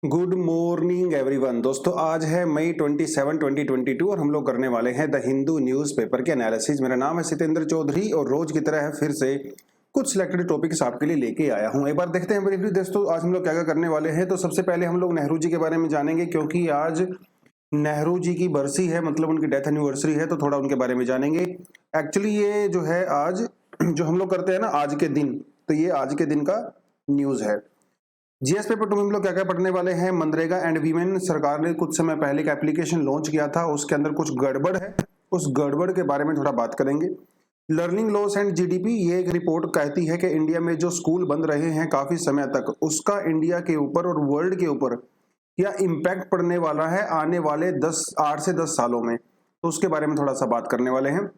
Good morning everyone. दोस्तों आज है मई 27, 2022 और हम लोग करने वाले हैं द हिंदू न्यूज़पेपर के एनालिसिस। मेरा नाम है सितेंद्र चौधरी और रोज की तरह है फिर से कुछ सिलेक्टेड टॉपिक्स आपके लिए लेके आया हूं। एक बार देखते हैं ब्रीफली दोस्तों आज हम लोग क्या क्या करने वाले हैं। तो सबसे पहले हम लोग नेहरू जी के बारे में जानेंगे क्योंकि आज नेहरू जी की बरसी है, मतलब उनकी डेथ एनिवर्सरी है, तो थोड़ा उनके बारे में जानेंगे। एक्चुअली ये जो है आज जो हम लोग करते हैं ना आज के दिन, तो ये आज के दिन का न्यूज है। जीएस पेपर 2 में हम लोग क्या क्या पढ़ने वाले हैं। मनरेगा एंड वीमेन, सरकार ने कुछ समय पहले एक एप्लीकेशन लॉन्च किया था, उसके अंदर कुछ गड़बड़ है, उस गड़बड़ के बारे में थोड़ा बात करेंगे। लर्निंग लॉस एंड जीडीपी, ये एक रिपोर्ट कहती है कि इंडिया में जो स्कूल बंद रहे हैं काफी समय तक, उसका इंडिया के ऊपर और वर्ल्ड के ऊपर क्या इम्पैक्ट पड़ने वाला है आने वाले 8 से 10 सालों में, तो उसके बारे में थोड़ा सा बात करने वाले हैं।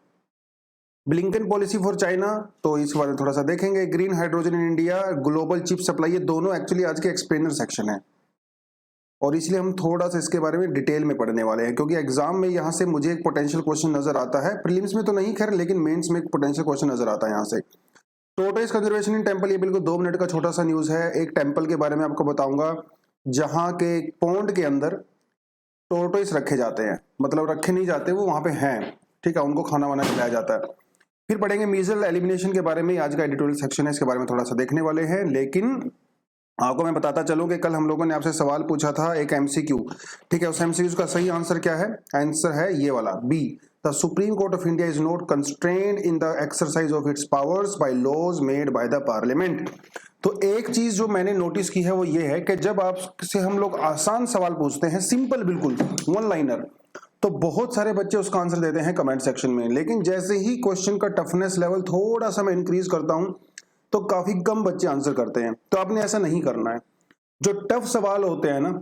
ब्लिंकन पॉलिसी फॉर चाइना, तो इस बारे में थोड़ा सा देखेंगे। Green hydrogen in India, global chip supply, ये दोनों एक्चुअली आज के एक्सप्लेनर सेक्शन है और इसलिए हम थोड़ा सा इसके बारे में डिटेल में पढ़ने वाले हैं क्योंकि एग्जाम में यहाँ से मुझे एक पोटेंशियल क्वेश्चन नजर आता है। प्रीलिम्स में तो नहीं खैर, लेकिन मेंस में एक पोटेंशियल क्वेश्चन नजर आता है यहाँ से। टोर्टोइस कंजर्वेशन इन टेम्पल, ये बिल्कुल 2 मिनट का छोटा सा न्यूज है। एक टेम्पल के बारे में आपको बताऊंगा जहाँ के पौंड के अंदर टोर्टोइस रखे जाते हैं, मतलब रखे नहीं जाते, वो वहां पे हैं, ठीक है, उनको खाना वाना खिलाया जाता है। फिर पढ़ेंगे मीजल एलिमिनेशन के बारे में, आज का एडिटोरियल सेक्शन है, इसके बारे में थोड़ा सा देखने वाले हैं। लेकिन आपको मैं बताता चलूं कि कल हम लोगों ने आपसे सवाल पूछा था एक एमसीक्यू, ठीक है, उस एमसीक्यू का सही आंसर क्या है? आंसर है ये वाला B, the supreme court of India is not constrained in the exercise of its powers by laws made by the parliament. तो एक चीज जो मैंने नोटिस की है वो ये है कि जब आपसे हम लोग आसान सवाल पूछते हैं, सिंपल बिल्कुल वन लाइनर, तो बहुत सारे बच्चे उसका आंसर देते हैं कमेंट सेक्शन में, लेकिन जैसे ही क्वेश्चन का टफनेस लेवल थोड़ा सा मैं इंक्रीज करता हूं तो काफी कम बच्चे आंसर करते हैं। तो आपने ऐसा नहीं करना है। जो टफ सवाल होते हैं ना,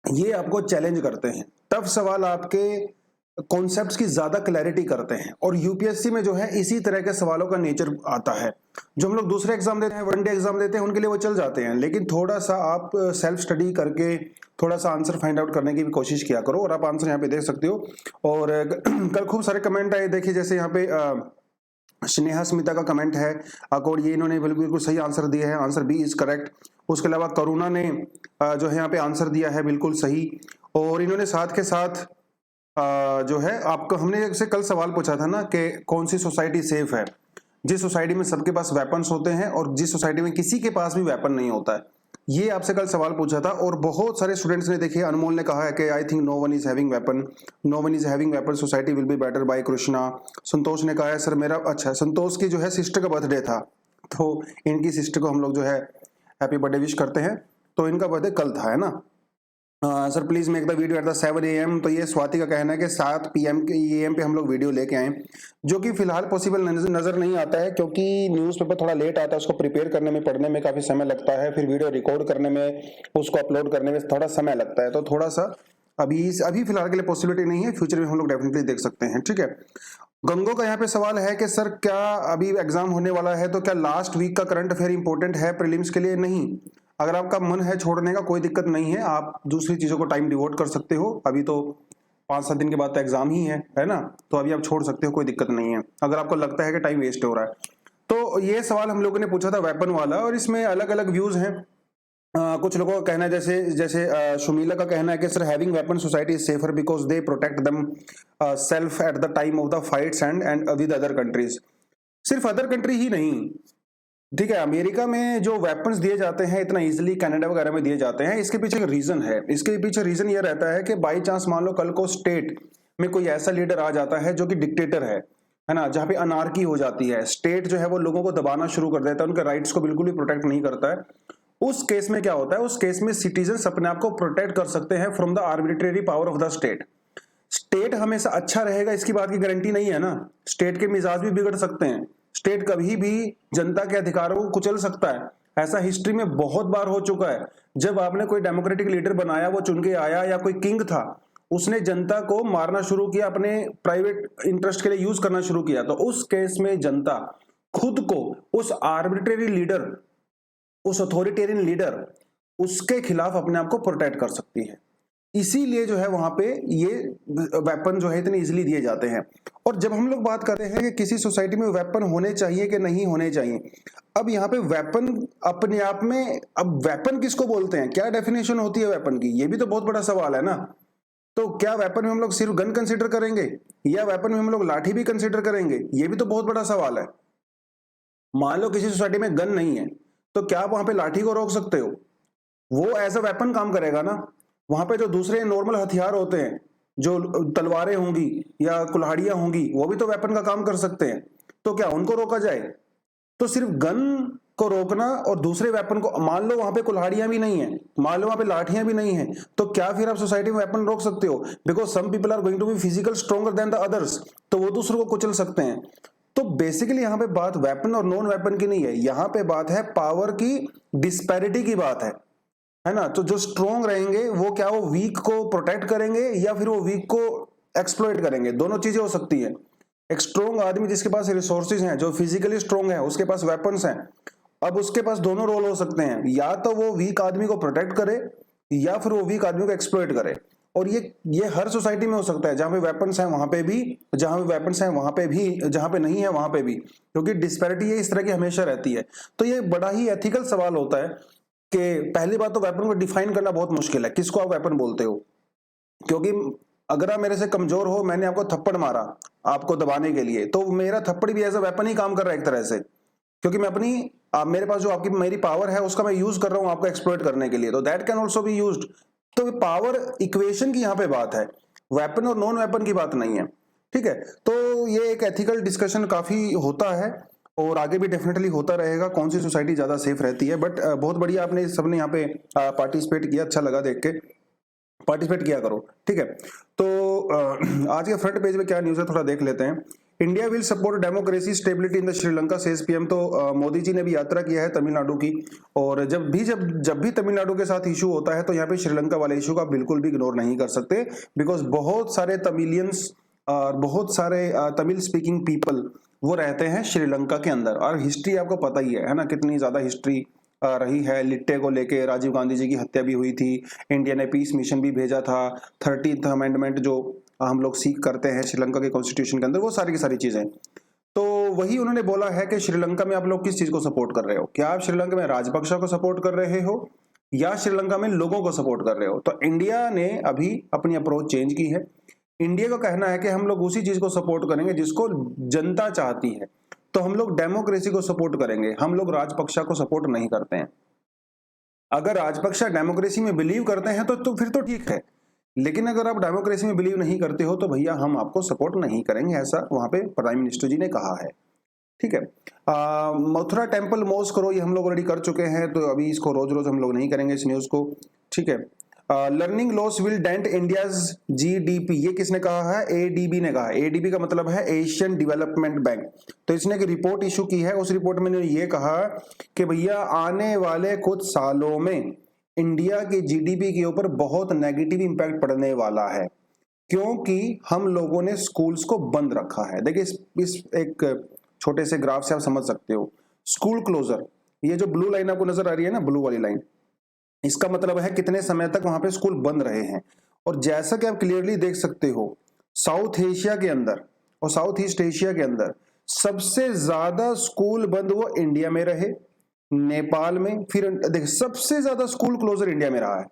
ये आपको चैलेंज करते हैं। टफ सवाल आपके कॉन्सेप्ट्स की ज्यादा क्लैरिटी करते हैं और यूपीएससी में जो है इसी तरह के सवालों का नेचर आता है। जो हम लोग दूसरे एग्जाम देते हैं, वनडे एग्जाम देते हैं, उनके लिए वो चल जाते हैं, लेकिन थोड़ा सा आप सेल्फ स्टडी करके थोड़ा सा आंसर फाइंड आउट करने की भी कोशिश किया करो। और आप आंसर यहाँ पे देख सकते हो। और कल खूब सारे कमेंट आए, देखिए जैसे यहाँ पे स्नेहा स्मिता का कमेंट है और ये इन्होंने बिल्कुल सही आंसर दिया है, आंसर बी इज करेक्ट। उसके अलावा करुणा ने जो है यहाँ पे आंसर दिया है बिल्कुल सही। और इन्होंने साथ के साथ जो है आपको, हमने जैसे कल सवाल पूछा था ना कि कौन सी सोसाइटी सेफ है, जिस सोसाइटी में सबके पास वेपन्स होते हैं और जिस सोसाइटी में किसी के पास भी वेपन नहीं होता है, ये आपसे कल सवाल पूछा था। और बहुत सारे स्टूडेंट्स ने, देखिए अनमोल ने कहा है कि I think no one is having weapon, no one is having weapon, society will be better by Krishna. Santosh ने कहा है सर मेरा, अच्छा संतोष की जो है सिस्टर का बर्थडे था, तो इनकी सिस्टर को हम लोग जो है हैप्पी बर्थडे विश करते हैं। तो इनका बर्थडे कल था, है ना। Sir please make the video at the 7 AM। तो ये स्वाति का कहना है कि 7 PM के AM पे हम लोग वीडियो लेके आए, जो कि फिलहाल पॉसिबल नजर नहीं आता है क्योंकि न्यूज़पेपर थोड़ा लेट आता है, उसको प्रिपेयर करने में, पढ़ने में काफी समय लगता है, फिर वीडियो रिकॉर्ड करने में, उसको अपलोड करने में थोड़ा समय लगता है। तो थोड़ा सा अभी फिलहाल के लिए पॉसिबिलिटी नहीं है, फ्यूचर में हम लोग डेफिनेटली देख सकते हैं, ठीक है। गंगो का यहाँ पे सवाल है कि सर क्या अभी एग्जाम होने वाला है तो क्या लास्ट वीक का करंट अफेयर इंपॉर्टेंट है प्रीलिम्स के लिए? नहीं, अगर आपका मन है छोड़ने का कोई दिक्कत नहीं है, आप दूसरी चीजों को टाइम डिवोट कर सकते हो। अभी तो 5-7 दिन के बाद तो एग्जाम ही है ना, तो अभी आप छोड़ सकते हो, कोई दिक्कत नहीं है अगर आपको लगता है कि टाइम वेस्ट हो रहा है। तो ये सवाल हम लोगों ने पूछा था वेपन वाला, और इसमें अलग अलग व्यूज हैं। कुछ लोगों का कहना है, जैसे जैसे शुमीला का कहना है कि sir having weapon society is safer because they protect them self at the time of the fights and with other countries. सिर्फ अदर कंट्री ही नहीं, ठीक है, अमेरिका में जो वेपन्स दिए जाते हैं इतना इजीली कनाडा वगैरह में दिए जाते हैं, इसके पीछे एक रीजन है। इसके पीछे रीजन ये रहता है कि बाई चांस मान लो कल को स्टेट में कोई ऐसा लीडर आ जाता है जो कि डिक्टेटर है ना, जहां पे अनार्की हो जाती है, स्टेट जो है वो लोगों को दबाना शुरू कर देता है, उनके राइट्स को बिल्कुल भी प्रोटेक्ट नहीं करता है। उस केस में क्या होता है, उस केस में सिटीजन अपने आप को प्रोटेक्ट कर सकते हैं from the arbitrary power of the state. State हमेशा अच्छा रहेगा इसकी बात की गारंटी नहीं है ना, स्टेट के मिजाज भी बिगड़ सकते हैं, स्टेट कभी भी जनता के अधिकारों को कुचल सकता है। ऐसा हिस्ट्री में बहुत बार हो चुका है। जब आपने कोई डेमोक्रेटिक लीडर बनाया, वो चुन के आया, या कोई किंग था, उसने जनता को मारना शुरू किया, अपने प्राइवेट इंटरेस्ट के लिए यूज करना शुरू किया, तो उस केस में जनता खुद को उस आर्बिट्रेरी लीडर, उस अथॉरिटेरियन लीडर, उसके खिलाफ अपने आप को प्रोटेक्ट कर सकती है। इसीलिए जो है वहां पे ये वेपन जो है इतने इजीली दिए जाते हैं। और जब हम लोग बात करते हैं कि किसी सोसाइटी में वेपन होने चाहिए कि नहीं होने चाहिए, अब यहाँ पे वेपन अपने आप में, अब वेपन किसको बोलते हैं, क्या डेफिनेशन होती है वेपन की, ये भी तो बहुत बड़ा सवाल है ना। तो क्या वेपन में हम लोग सिर्फ गन कंसीडर करेंगे या वेपन में हम लोग लाठी भी कंसीडर करेंगे, ये भी तो बहुत बड़ा सवाल है। मान लो किसी सोसाइटी में गन नहीं है, तो क्या आप वहां पे लाठी को रोक सकते हो? वो एज अ वेपन काम करेगा ना। वहां पे जो दूसरे नॉर्मल हथियार होते हैं, जो तलवारें होंगी या कुल्हाड़ियां होंगी, वो भी तो वेपन का काम कर सकते हैं। तो क्या उनको रोका जाए? तो सिर्फ गन को रोकना और दूसरे वेपन को, मान लो वहां पे कुल्हाड़ियां भी नहीं है, मान लो वहां पे लाठियां भी नहीं है, तो क्या फिर आप सोसाइटी में वेपन रोक सकते हो? Because some people are going to be physical stronger than the others, तो वो दूसरों को कुचल सकते हैं। तो बेसिकली यहाँ पे बात वेपन और नॉन वेपन की नहीं है, यहाँ पे बात है पावर की डिस्पैरिटी की बात है ना। तो जो स्ट्रॉन्ग रहेंगे वो क्या, वो वीक को प्रोटेक्ट करेंगे या फिर वो वीक को एक्सप्लॉइट करेंगे, दोनों चीजें हो सकती है। एक स्ट्रॉन्ग आदमी जिसके पास रिसोर्सेज हैं, जो फिजिकली स्ट्रॉन्ग है, उसके पास वेपन्स हैं, अब उसके पास दोनों रोल हो सकते हैं, या तो वो वीक आदमी को प्रोटेक्ट करे या फिर वो वीक आदमी को एक्सप्लॉइट करे। और ये हर सोसाइटी में हो सकता है, जहां पे वेपन्स हैं वहां पे भी, जहां पे वेपन्स हैं वहां पे भी, जहां पे नहीं है वहां पे भी, क्योंकि डिस्पैरिटी ये इस तरह की हमेशा रहती है। तो ये बड़ा ही एथिकल सवाल होता है कि पहली बात तो वेपन को डिफाइन करना बहुत मुश्किल है, किसको आप वेपन बोलते हो। क्योंकि अगर आप मेरे से कमजोर हो, मैंने आपको थप्पड़ मारा आपको दबाने के लिए, तो मेरा थप्पड़ भी एज अ वेपन ही काम कर रहा है एक तरह से, क्योंकि मैं अपनी मेरे पास जो आपकी मेरी पावर है उसका मैं यूज कर रहा हूं आपको एक्सप्लॉइट करने के लिए, तो that can also be used. तो पावर इक्वेशन की यहाँ पे बात है, वेपन और नॉन वेपन की बात नहीं है। ठीक है, तो ये एक एथिकल डिस्कशन काफी होता है और आगे भी डेफिनेटली होता रहेगा, कौन सी सोसाइटी ज्यादा सेफ रहती है। बट बहुत बढ़िया आपने सबने यहाँ पे पार्टिसिपेट किया, अच्छा लगा देख के, पार्टिसिपेट किया करो। ठीक है, तो आज के फ्रंट पेज में क्या न्यूज है थोड़ा देख लेते हैं। India will support democracy stability in the Sri Lanka says PM. तो मोदी जी ने भी यात्रा किया है तमिलनाडु की, और जब भी तमिलनाडु के साथ इशू होता है तो यहाँ पे श्रीलंका वाले इशू का बिल्कुल भी इग्नोर नहीं कर सकते, बिकॉज बहुत सारे तमिलियंस और बहुत सारे तमिल स्पीकिंग पीपल वो रहते हैं श्रीलंका के अंदर। और हिस्ट्री आपको पता ही है ना, कितनी ज्यादा हिस्ट्री रही है। लिट्टे को लेके राजीव गांधी जी की हत्या भी हुई थी, इंडिया ने पीस मिशन भी भेजा था, 13th अमेंडमेंट जो हम लोग सीख करते हैं श्रीलंका के कॉन्स्टिट्यूशन के अंदर, वो सारी की सारी चीजें। तो वही उन्होंने बोला है कि श्रीलंका में आप लोग किस चीज को सपोर्ट कर रहे हो, क्या आप श्रीलंका में राजपक्षा को सपोर्ट कर रहे हो या श्रीलंका में लोगों को सपोर्ट कर रहे हो। तो इंडिया ने अभी अपनी अप्रोच चेंज की है। इंडिया का कहना है कि हम लोग उसी चीज को सपोर्ट करेंगे जिसको जनता चाहती है, तो हम लोग डेमोक्रेसी को सपोर्ट करेंगे, हम लोग राजपक्षा को सपोर्ट नहीं करते हैं। अगर राजपक्षा डेमोक्रेसी में बिलीव करते हैं तो फिर तो ठीक है, लेकिन अगर आप डेमोक्रेसी में बिलीव नहीं करते हो तो भैया हम आपको सपोर्ट नहीं करेंगे, ऐसा वहां पे प्राइम मिनिस्टर जी ने कहा है। ठीक है, मथुरा टेम्पल मॉस करो, ये हम लोग ऑलरेडी कर चुके हैं, तो अभी इसको रोज रोज हम लोग नहीं करेंगे इस न्यूज को। ठीक है, learning loss will dent India's GDP, ये किसने कहा है, एडीबी ने कहा है। एडीबी का मतलब है एशियन डेवलपमेंट बैंक। तो इसने एक रिपोर्ट इशू की है, उस रिपोर्ट में ये कहा कि भैया आने वाले कुछ सालों में इंडिया के जीडीपी के ऊपर बहुत नेगेटिव इंपैक्ट पड़ने वाला है, क्योंकि हम लोगों ने स्कूल्स को बंद रखा है। देखिए इस एक छोटे से ग्राफ से आप समझ सकते हो। स्कूल क्लोजर, ये जो ब्लू लाइन आपको नजर आ रही है ना, ब्लू वाली लाइन, इसका मतलब है कितने समय तक वहां पे स्कूल बंद रहे हैं। और जैसा कि आप क्लियरली देख सकते हो, साउथ एशिया के अंदर और साउथ ईस्ट एशिया के अंदर सबसे ज्यादा स्कूल बंद वो इंडिया में रहे, नेपाल में, फिर देख सबसे ज्यादा स्कूल क्लोजर इंडिया में रहा है,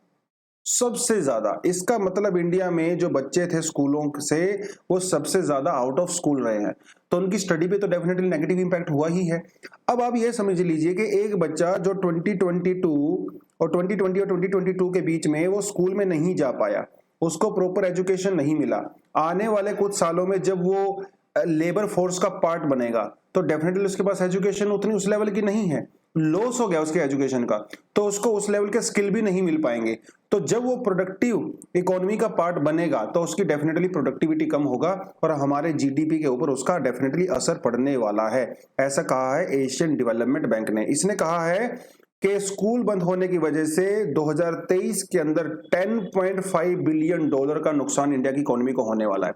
सबसे ज्यादा। इसका मतलब इंडिया में जो बच्चे थे स्कूलों से, वो सबसे ज्यादा आउट ऑफ स्कूल रहे हैं, तो उनकी स्टडी पे तो डेफिनेटली नेगेटिव इंपैक्ट हुआ ही है। अब आप ये समझ लीजिए कि एक बच्चा जो 2020 और 2022 के बीच में वो स्कूल में नहीं जा पाया, उसको प्रॉपर एजुकेशन नहीं मिला, आने वाले कुछ सालों में जब वो लेबर फोर्स का पार्ट बनेगा तो डेफिनेटली उसके पास एजुकेशन उतनी उस लेवल की नहीं है, लॉस हो गया उसके एजुकेशन का, तो उसको उस लेवल के स्किल भी नहीं मिल पाएंगे। तो जब वो प्रोडक्टिव इकोनॉमी का पार्ट बनेगा तो उसकी डेफिनेटली प्रोडक्टिविटी कम होगा और हमारे जीडीपी के ऊपर उसका डेफिनेटली असर पड़ने वाला है, ऐसा कहा है एशियन डेवलपमेंट बैंक ने। इसने कहा है कि स्कूल बंद होने की वजह से 2023 के अंदर $10.5 बिलियन का नुकसान इंडिया की इकोनॉमी को होने वाला है,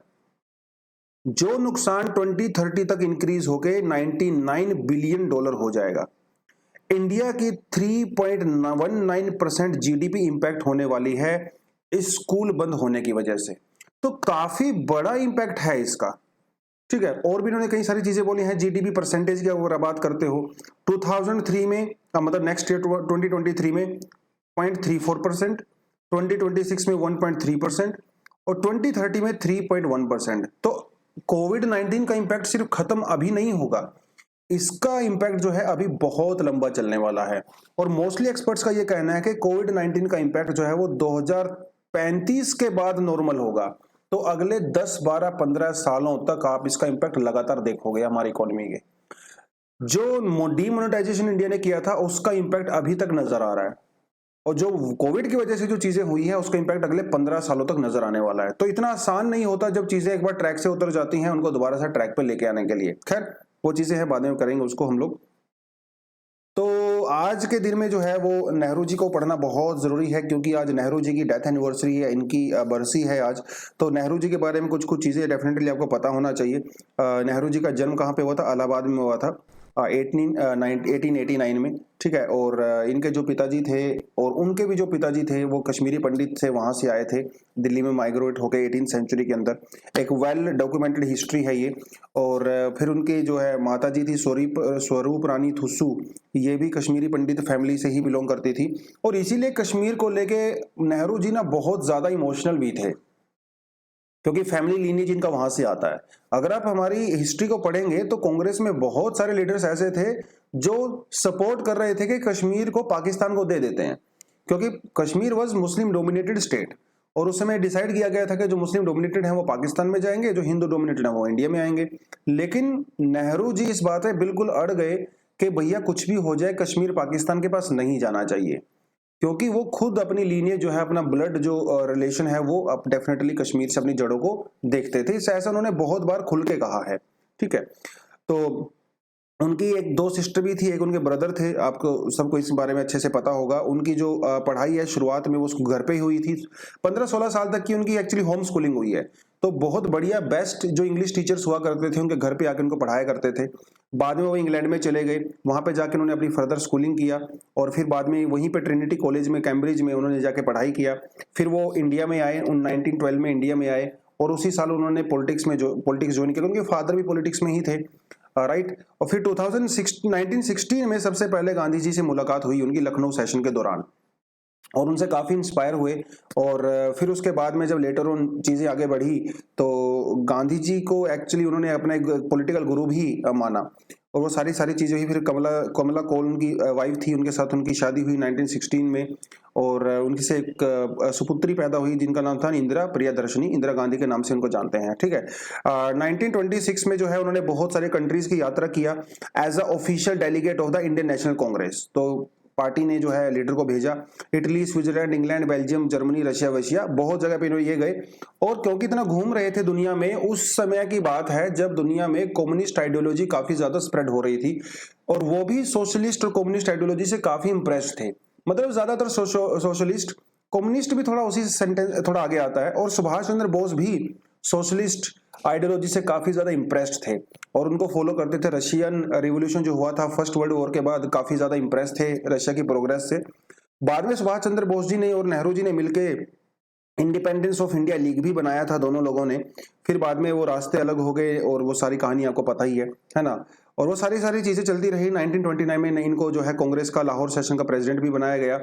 जो नुकसान 2030 तक इंक्रीज होकर $99 बिलियन हो जाएगा। इंडिया की 3.19% जीडीपी इंपैक्ट होने वाली है इस स्कूल बंद होने की वजह से, तो काफी बड़ा इंपैक्ट है इसका। ठीक है। और भी इन्होंने कई सारी चीजें बोली हैं। जीडीपी परसेंटेज की अगर बात करते हो 2003 में मतलब नेक्स्ट ईयर 2023 में 0.34%, 2026 में 1.3% और 2030 में 3.1%। तो कोविड-19 का इंपैक्ट सिर्फ खत्म अभी नहीं होगा, इसका इंपैक्ट जो है अभी बहुत लंबा चलने वाला है। और मोस्टली एक्सपर्ट्स का ये कहना है कि कोविड-19 का इंपैक्ट जो है वो 2035 के बाद नॉर्मल होगा। तो अगले 10, 12, 15 सालों तक आप इसका इंपैक्ट लगातार देखोगे हमारी इकोनॉमी के। जो डीमोनेटाइजेशन इंडिया ने किया था उसका इंपैक्ट अभी तक नजर आ रहा है, और जो कोविड की वजह से जो चीजें हुई हैं उसका इंपैक्ट अगले 15 सालों तक नजर आने वाला है। तो इतना आसान नहीं होता जब चीजें एक बार ट्रैक से उतर जाती हैं उनको दोबारा से ट्रैक पे लेके आने के लिए। खैर वो चीजें हैं, बाद में करेंगे उसको हम लोग। तो आज के दिन में जो है वो नेहरू जी को पढ़ना बहुत जरूरी है, क्योंकि आज नेहरू जी की डेथ एनिवर्सरी है, इनकी बरसी है आज। तो नेहरू जी के बारे में कुछ कुछ चीजें डेफिनेटली आपको पता होना चाहिए। नेहरू जी का जन्म कहाँ पे हुआ था? इलाहाबाद में हुआ था 1889 में। ठीक है। और इनके जो पिताजी थे और उनके भी जो पिताजी थे वो कश्मीरी पंडित से वहां से आए थे, दिल्ली में माइग्रेट होकर 18th सेंचुरी के अंदर। एक वेल डॉक्यूमेंटेड हिस्ट्री है ये। और फिर उनके जो है माता जी थी स्वरूप रानी थुस्सू, ये भी कश्मीरी पंडित फैमिली से ही बिलोंग करती थी। और इसीलिए कश्मीर को लेके नेहरू जी ना बहुत ज्यादा इमोशनल भी थे, क्योंकि फैमिली लीनेज इनका वहां से आता है। अगर आप हमारी हिस्ट्री को पढ़ेंगे तो कांग्रेस में बहुत सारे लीडर्स ऐसे थे जो सपोर्ट कर रहे थे कि कश्मीर को पाकिस्तान को दे देते हैं, क्योंकि Kashmir was Muslim dominated state. और उस समय डिसाइड किया गया था कि जो मुस्लिम डोमिनेटेड है वो पाकिस्तान में जाएंगे, जो हिंदू डोमिनेटेड है वो इंडिया में आएंगे। लेकिन नेहरू जी इस बात में बिल्कुल अड़ गए कि भैया कुछ भी हो जाए कश्मीर पाकिस्तान के पास नहीं जाना चाहिए, क्योंकि वो खुद अपनी लीनियज जो है, अपना ब्लड जो रिलेशन है वो अब डेफिनेटली कश्मीर से अपनी जड़ों को देखते थे। ऐसा उन्होंने बहुत बार खुल के कहा है। ठीक है। तो उनकी एक दो सिस्टर भी थी, एक उनके ब्रदर थे, आपको सबको इस बारे में अच्छे से पता होगा। उनकी जो पढ़ाई है शुरुआत में वो घर पे ही हुई थी। 15-16 साल तक की उनकी एक्चुअली होम स्कूलिंग हुई है। तो बहुत बढ़िया बेस्ट जो इंग्लिश टीचर्स हुआ करते थे उनके घर पे आकर उनको पढ़ाया करते थे। बाद में वो इंग्लैंड में चले गए, वहां पे जाकर उन्होंने अपनी फर्दर स्कूलिंग किया, और फिर बाद में वहीं पे ट्रिनिटी कॉलेज में कैम्ब्रिज में उन्होंने जाके पढ़ाई किया। फिर वो इंडिया में आए, 1912 में इंडिया में आए, और उसी साल उन्होंने पॉलिटिक्स ज्वाइन किया। उनके फादर भी पॉलिटिक्स में ही थे, राइट। और फिर 1916 में सबसे पहले गांधी जी से मुलाकात हुई उनकी लखनऊ सेशन के दौरान, और उनसे काफी इंस्पायर हुए। और फिर उसके बाद में जब लेटर ऑन चीजें आगे बढ़ी तो गांधी जी को एक्चुअली उन्होंने अपना एक पॉलिटिकल गुरु भी माना। और वो सारी चीजें हुई। फिर कमला कोल उनकी वाइफ थी, उनके साथ उनकी शादी हुई 1916 में, और उनकी से एक सुपुत्री पैदा हुई जिनका नाम था इंदिरा प्रियदर्शनी। इंदिरा गांधी के नाम से उनको जानते हैं। ठीक है। 1926 में जो है उन्होंने बहुत सारे कंट्रीज की यात्रा किया as a official delegate of the Indian National Congress. तो पार्टी ने जो है लीडर को भेजा, Italy, Switzerland, England, Belgium, Germany, Russia, बहुत जगह पे ये गए। और क्योंकि इतना घूम रहे थे दुनिया में, उस समय की बात है जब दुनिया में कम्युनिस्ट आइडियोलॉजी काफी ज्यादा स्प्रेड हो रही थी, और वो भी सोशलिस्ट और कम्युनिस्ट आइडियोलॉजी से काफी इंप्रेस थे। मतलब ज्यादातर सोशलिस्ट, कम्युनिस्ट भी थोड़ा उसी सेंटेंस थोड़ा आगे आता है, और सुभाष चंद्र बोस भी सोशलिस्ट आइडियोलॉजी से काफी ज्यादा इंप्रेस्ड थे और उनको फॉलो करते थे। रशियन रिवॉल्यूशन जो हुआ था फर्स्ट वर्ल्ड वॉर के बाद, काफी ज्यादा इंप्रेस थे रशिया की प्रोग्रेस से। बाद में सुभाष चंद्र बोस जी ने और नेहरू जी ने मिलकर इंडिपेंडेंस ऑफ इंडिया लीग भी बनाया था दोनों लोगों ने। फिर बाद में वो रास्ते अलग हो गए, और वो सारी कहानी आपको पता ही है ना। और वो सारी चीजें चलती रही। 1929 में इनको जो है कांग्रेस का लाहौर सेशन का प्रेसिडेंट भी बनाया गया,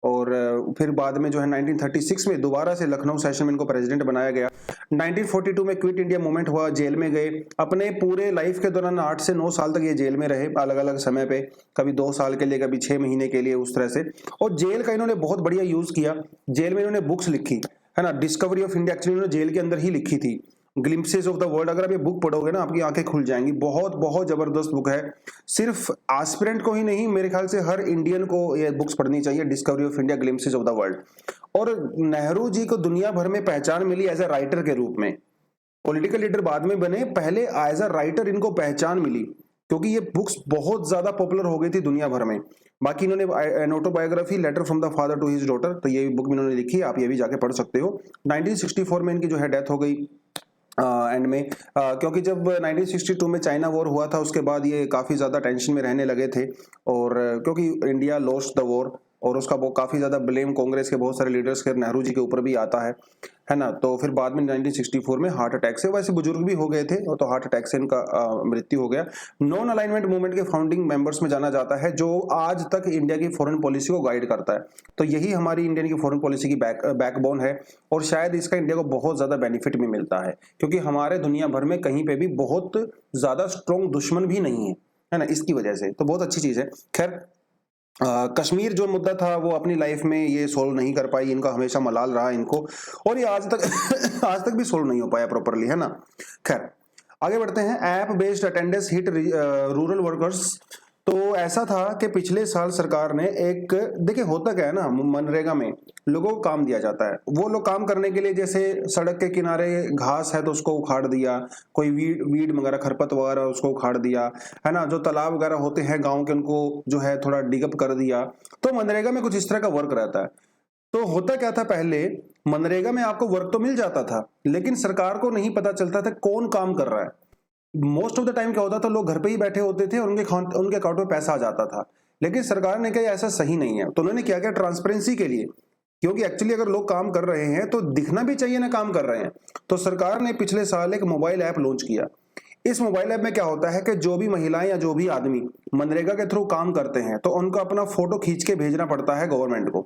और फिर बाद में जो है 1936 में दोबारा से लखनऊ सेशन में इनको प्रेसिडेंट बनाया गया। 1942 में क्विट इंडिया मूवमेंट हुआ, जेल में गए। अपने पूरे लाइफ के दौरान 8 से 9 साल तक ये जेल में रहे, अलग अलग समय पे, कभी 2 साल के लिए, कभी 6 महीने के लिए, उस तरह से। और जेल का इन्होंने बहुत बढ़िया यूज किया। जेल में इन्होंने बुक्स लिखी है ना, डिस्कवरी ऑफ इंडिया एक्चुअली इन्होंने जेल के अंदर ही लिखी थी। ग्लिम्पसेस ऑफ द वर्ल्ड, अगर आप ये बुक पढ़ोगे ना आपकी आंखें खुल जाएंगी। बहुत बहुत जबरदस्त बुक है। सिर्फ एस्पिरेंट को ही नहीं, मेरे ख्याल से हर इंडियन को ये बुक्स पढ़नी चाहिए, discovery of India, glimpses of the world. और नेहरू जी को दुनिया भर में पहचान मिली एज अ राइटर के रूप में। पॉलिटिकल लीडर बाद में बने, पहले एज अ राइटर इनको पहचान मिली, क्योंकि ये बुक्स बहुत ज्यादा पॉपुलर हो गई थी दुनिया भर में। बाकी इन्होंने an autobiography, letter from the father to his daughter, तो ये बुक इन्होंने लिखी, आप ये भी जाके पढ़ सकते हो। 1964 में इनकी जो है डेथ हो गई एंड में, क्योंकि जब 1962 में चाइना वॉर हुआ था उसके बाद ये काफी ज्यादा टेंशन में रहने लगे थे, और क्योंकि इंडिया लॉस्ट द वॉर, और उसका वो काफी ज्यादा ब्लेम कांग्रेस के बहुत सारे लीडर्स के, नेहरू जी के ऊपर भी आता है ना। तो फिर बाद में 1964 में हार्ट अटैक से, वैसे बुजुर्ग भी हो गए थे, और तो हार्ट अटैक से इनका मृत्यु हो गया। नॉन अलाइनमेंट मूवमेंट के फाउंडिंग मेंबर्स में जाना जाता है, जो आज तक इंडिया की फॉरेन पॉलिसी को गाइड करता है। तो यही हमारी इंडियन की फॉरेन पॉलिसी की बैकबोन है, और शायद इसका इंडिया को बहुत ज्यादा बेनिफिट भी मिलता है, क्योंकि हमारे दुनिया भर में कहीं पे भी बहुत ज्यादा स्ट्रॉन्ग दुश्मन भी नहीं है ना, इसकी वजह से। तो बहुत अच्छी चीज है। खैर, कश्मीर जो मुद्दा था वो अपनी लाइफ में ये सोल्व नहीं कर पाई, इनका हमेशा मलाल रहा इनको, और ये आज तक आज तक भी सोल्व नहीं हो पाया प्रॉपरली, है ना। खैर, आगे बढ़ते हैं। App based attendance hit rural workers. तो ऐसा था कि पिछले साल सरकार ने एक, देखिए होता क्या है ना, मनरेगा में लोगों को काम दिया जाता है, वो लोग काम करने के लिए, जैसे सड़क के किनारे घास है तो उसको उखाड़ दिया, कोई वीड वगैरह खरपत वगैरह उसको उखाड़ दिया, है ना, जो तालाब वगैरह होते हैं गांव के उनको जो है थोड़ा डिगअप कर दिया। तो मनरेगा में कुछ इस तरह का वर्क रहता है। तो होता क्या था, पहले मनरेगा में आपको वर्क तो मिल जाता था, लेकिन सरकार को नहीं पता चलता था कौन काम कर रहा है। मोस्ट ऑफ द टाइम क्या होता था, लोग घर पे ही बैठे होते थे और उनके अकाउंट में पैसा आ जाता था। लेकिन सरकार ने कहा ऐसा सही नहीं है, तो उन्होंने क्या किया, ट्रांसपेरेंसी के लिए, क्योंकि एक्चुअली अगर लोग काम कर रहे हैं तो दिखना भी चाहिए ना काम कर रहे हैं। तो सरकार ने पिछले साल एक मोबाइल ऐप लॉन्च किया। इस मोबाइल ऐप में क्या होता है कि जो भी महिलाएं या जो भी आदमी मनरेगा के थ्रू काम करते हैं, तो उनको अपना फोटो खींच के भेजना पड़ता है गवर्नमेंट को।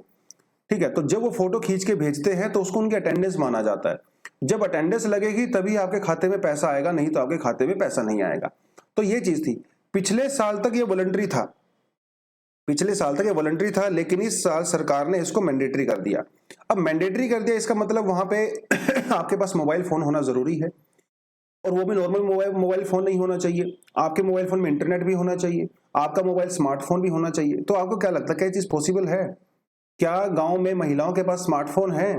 ठीक है, तो जब वो फोटो खींच के भेजते हैं तो उसको उनकी अटेंडेंस माना जाता है। जब अटेंडेंस लगेगी तभी आपके खाते में पैसा आएगा, नहीं तो आपके खाते में पैसा नहीं आएगा। तो ये चीज थी। पिछले साल तक ये वॉलंटरी था, लेकिन इस साल सरकार ने इसको मैंडेटरी कर दिया। अब मैंडेटरी कर दिया, इसका मतलब वहां पे आपके पास मोबाइल फोन होना जरूरी है, और वो भी नॉर्मल मोबाइल फोन नहीं होना चाहिए, आपके मोबाइल फोन में इंटरनेट भी होना चाहिए, आपका मोबाइल स्मार्टफोन भी होना चाहिए। तो आपको क्या लगता है, क्या ये चीज पॉसिबल है? क्या गांव में महिलाओं के पास स्मार्टफोन है?